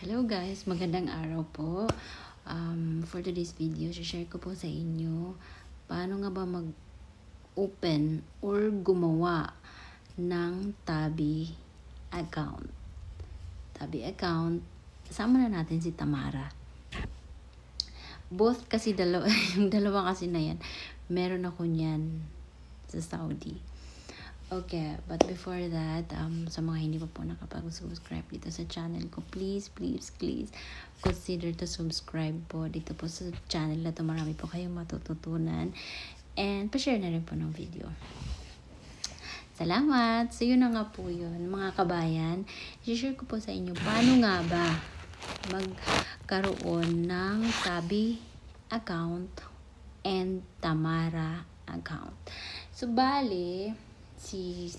Hello guys, magandang araw po. For today's video, share ko po sa inyo paano nga ba mag-open or gumawa ng Tabi account. Tabi account, kasama na natin si Tamara. Both kasi yung dalawa kasi na yan, meron ako niyan sa Saudi. Okay, but before that, sa mga hindi pa po nakapag-subscribe dito sa channel ko, please consider to subscribe po dito po sa channel na to. Marami po kayong matututunan and pa-share na rin po ng video. Salamat! So yun na nga po yun, mga kabayan. I-share ko po sa inyo paano nga ba magkaroon ng Tabi account and Tamara account. So bale, si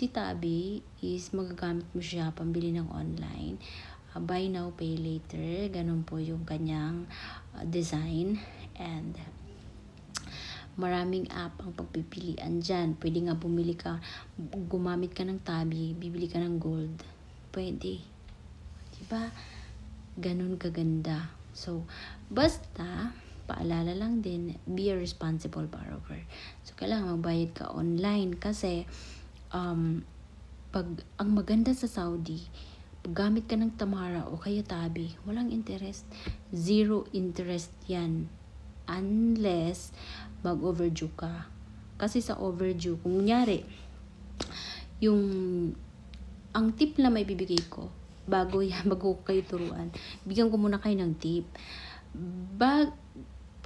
Tabi is magagamit mo siya pambili ng online, buy now pay later, ganun po yung kanyang design, and maraming app ang pagpipilian dyan. Pwede nga gumamit ka ng Tabi, bibili ka ng gold, pwede, diba? Ganun kaganda. So basta paalala lang din, be a responsible borrower. So, kailangan magbayad ka online kasi pag ang maganda sa Saudi, pag gamit ka ng Tamara o kaya Tabi, walang interest. Zero interest yan. Unless mag-overdue ka. Kasi sa overdue, kung kunyari, ang tip na may bibigay ko, bago kayo turuan, bigyan ko muna kayo ng tip.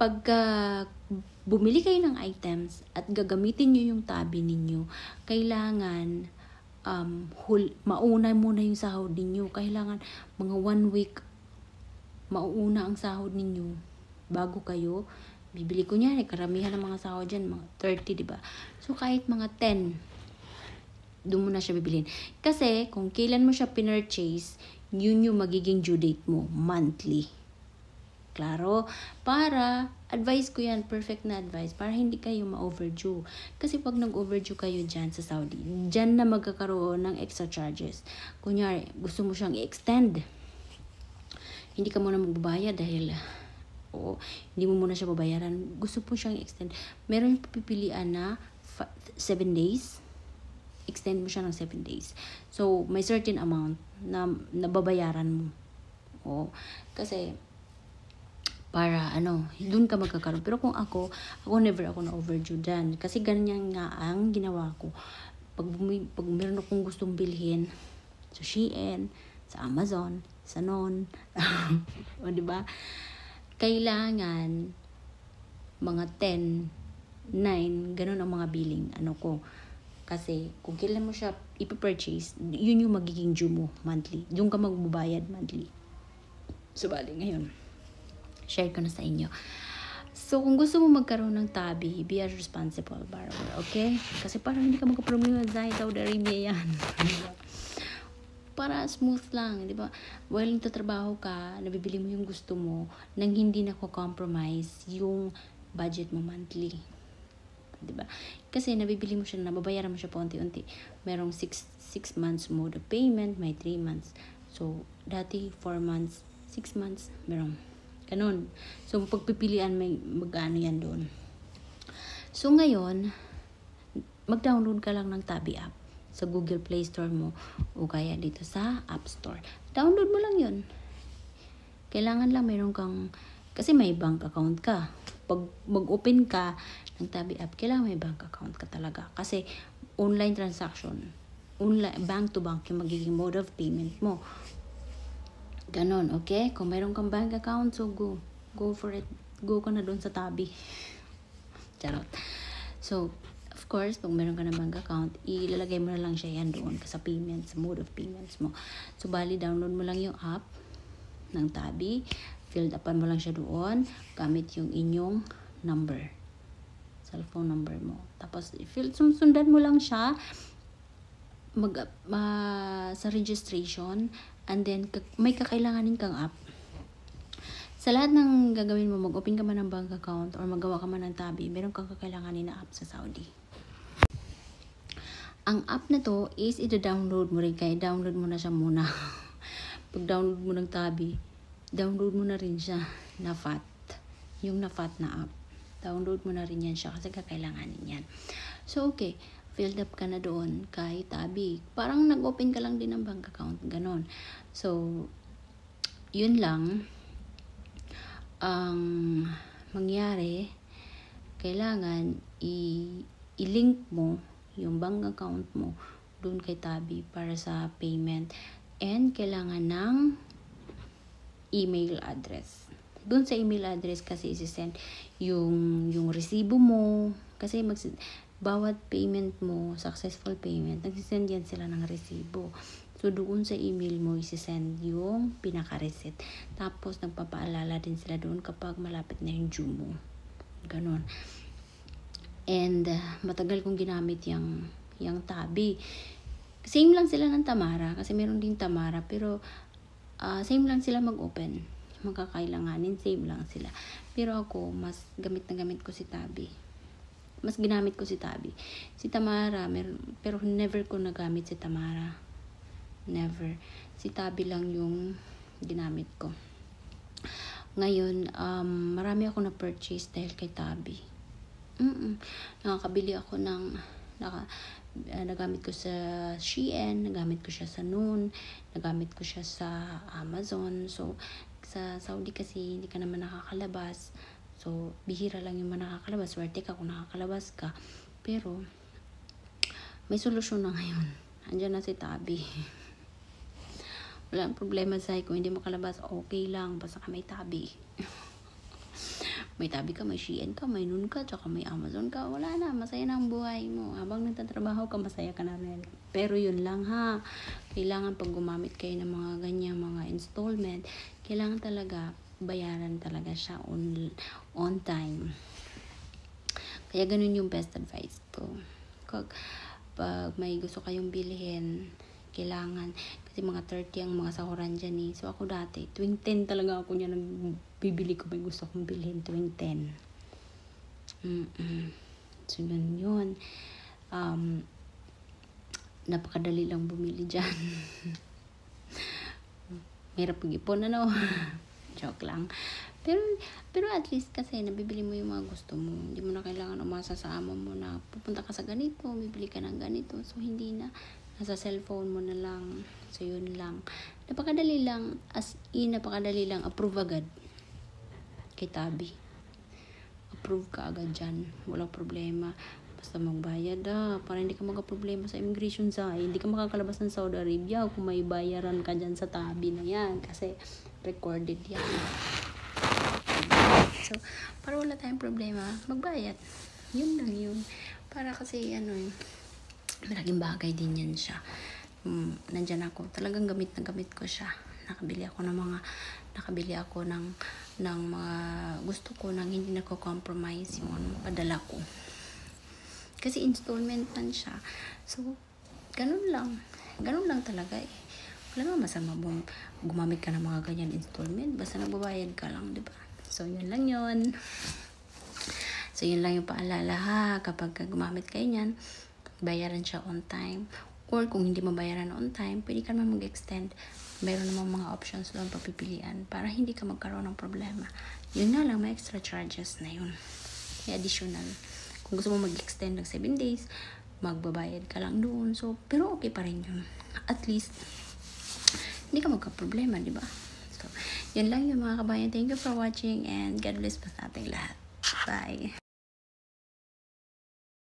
Pagka bumili kayo ng items at gagamitin nyo yung Tabi ninyo, kailangan mauna muna yung sahod ninyo. Kailangan mga 1 week mauuna ang sahod ninyo bago kayo bibili. Kunyari, karamihan ng mga sahod dyan, mga 30, diba? So, kahit mga 10, doon mo na siya bibilin. Kasi, kung kailan mo siya pinurchase, yun yung magiging due date mo, monthly. Klaro, para advice ko yan, perfect na advice, para hindi kayo ma-overdue. Kasi pag nag-overdue kayo dyan sa Saudi, dyan na magkakaroon ng extra charges. Kunyari, gusto mo siyang i-extend, hindi ka muna magbabayad dahil hindi mo muna siya babayaran. Gusto po siyang i-extend, meron yung papipilian na 7 days, extend mo siya ng 7 days. So, may certain amount na nababayaran mo. Kasi para doon ka magkakaroon. Pero kung ako never ako na overdue dyan. Kasi ganyan nga ang ginawa ko. Pag meron akong gustong bilhin sa Shein, sa Amazon, sa Non, o diba? Kailangan mga 10, 9, ganun ang mga billing ko. Kasi kung kailan mo siya ipipurchase, yun yung magiging due mo monthly. Yung ka magbabayad monthly. So, bali ngayon, share ko na sa inyo. So, kung gusto mo magkaroon ng Tabi, be a responsible borrower, okay? Kasi parang hindi ka magka-problema dahil Saudi Arabia yan. Para smooth lang, di ba? While nagtatrabaho ka, nabibili mo yung gusto mo, nang hindi compromise yung budget mo monthly. Di ba? Kasi nabibili mo siya, nababayaran mo siya pa unti-unti. Merong 6 months mode of payment, may 3 months. So, dati 4 months, 6 months, merong ganun. So, pagpipilian may magkano yan doon. So, ngayon, mag-download ka lang ng Tabi app sa Google Play Store mo o kaya dito sa App Store. Download mo lang yun. Kailangan lang mayroon kang, kasi may bank account ka. Pag mag-open ka ng Tabi app, kailangan may bank account ka talaga. Kasi online transaction, bank to bank yung magiging mode of payment mo. Ganon, okay? Kung mayroon kang bank account, so go for it. Go ka na doon sa Tabi. Charot. So, of course, kung mayroon ka na bank account, ilalagay mo na lang siya yan doon sa payments, mode of payments mo. So, bali, download mo lang yung app ng Tabi. Filled upan mo lang siya doon. Gamit yung inyong number. Cellphone number mo. Tapos, sundan mo lang siya sa registration, and then may kakailanganin kang app. Sa lahat ng gagawin mo, mag-open ka man ng bank account or magawa ka man ng Tabi, meron kang kakailanganin na app sa Saudi. Ang app na to is i-download mo rin, kaya download mo na siya muna pag download mo ng Tabi, download mo na rin siya na FAT. Yung na FAT na app. Download mo na rin yan siya kasi kakailanganin yan. So, okay. Filled up ka na doon kay Tabi. Parang nag-open ka lang din ng bank account. Ganon. So, yun lang. Ang mangyari, kailangan i-link mo yung bank account mo doon kay Tabi para sa payment. And kailangan ng email address. Doon sa email address kasi isi-send yung resibo mo. Kasi bawat payment mo, successful payment, nagsisend yan sila ng resibo. So, doon sa email mo, isi-send yung pinaka-receipt. Tapos, nagpapaalala din sila doon kapag malapit na yung due mo. Ganon. And, matagal kong ginamit yung Tabi. Same lang sila ng Tamara. Kasi meron din Tamara. Pero, same lang sila mag-open. Magkakailanganin, same lang sila. Pero ako, mas gamit ko si Tabi. Mas ginamit ko si Tabi. Si Tamara, pero never ko nagamit si Tamara. Never. Si Tabi lang yung ginamit ko. Ngayon, marami ako na-purchase dahil kay Tabi. Nakakabili ako nagamit ko sa Shein, nagamit ko siya sa Noon, nagamit ko siya sa Amazon. So, sa Saudi kasi hindi ka naman nakakalabas. So, bihira lang yung nakakalabas. Swerte ka kung nakakalabas ka. Pero, may solusyon na ngayon. Andiyan na si Tabi. Wala ang problema sa'yo. Kung hindi makalabas, okay lang. Basta ka may Tabi. May Tabi ka, may Shein ka, may Noon ka, tsaka may Amazon ka. Wala na. Masaya na ang buhay mo. Habang nagtatrabaho ka, masaya ka na rin. Pero yun lang ha. Kailangan pag gumamit kayo ng mga ganyan, mga installment, kailangan talaga bayaran talaga siya on time. Kaya ganun yung best advice ko. Pag may gusto kayong bilhin, kailangan, kasi mga 30 ang mga sahuran dyan eh. So ako dati, tuwing 10 talaga ako niya nagbibili ko, may gusto kong bilhin tuwing 10. So yun. Napakadali lang bumili dyan. Mahirap pag-ipon, ano? Joke lang. Pero at least kasi nabibili mo yung mga gusto mo. Hindi mo na kailangan umasa sa amo mo na pupunta ka sa ganito, bibili ka ng ganito. So, hindi na. Nasa cellphone mo na lang. So, yun lang. Napakadali lang. Napakadali lang. Approve agad. Kay Tabi. Approve ka agad dyan. Walang problema. Basta magbayad para hindi ka magka-problema sa immigration hindi ka makakalabas ng Saudi Arabia kung may bayaran ka dyan sa Tabi na yan. Kasi, recorded yan. So, para wala tayong problema, magbayad. Yun lang yun. Para kasi, malaking bagay din yan siya. Nandyan ako. Talagang gamit ko siya. Nakabili ako ng mga gusto ko nang hindi nako-compromise yung padala ko. Kasi installment man siya. So, ganun lang. Ganun lang talaga eh. Wala naman masama gumamit ka ng mga ganyan installment. Basta nagbabayad ka lang, di ba? So, yun lang yun. So, yun lang yung paalala ha. Kapag gumamit kayo niyan, bayaran siya on time. Or kung hindi mabayaran on time, pwede ka naman mag-extend. Meron namang mga options doon papipilian para hindi ka magkaroon ng problema. Yun na lang, may extra charges na yun. May additional. Kung gusto mo mag-extend ng 7 days, magbabayad ka lang doon. So, pero okay pa rin yun. At least, hindi ka magka-problema, di ba? So, yun lang yung mga kabayan. Thank you for watching and God bless po sa ating lahat. Bye!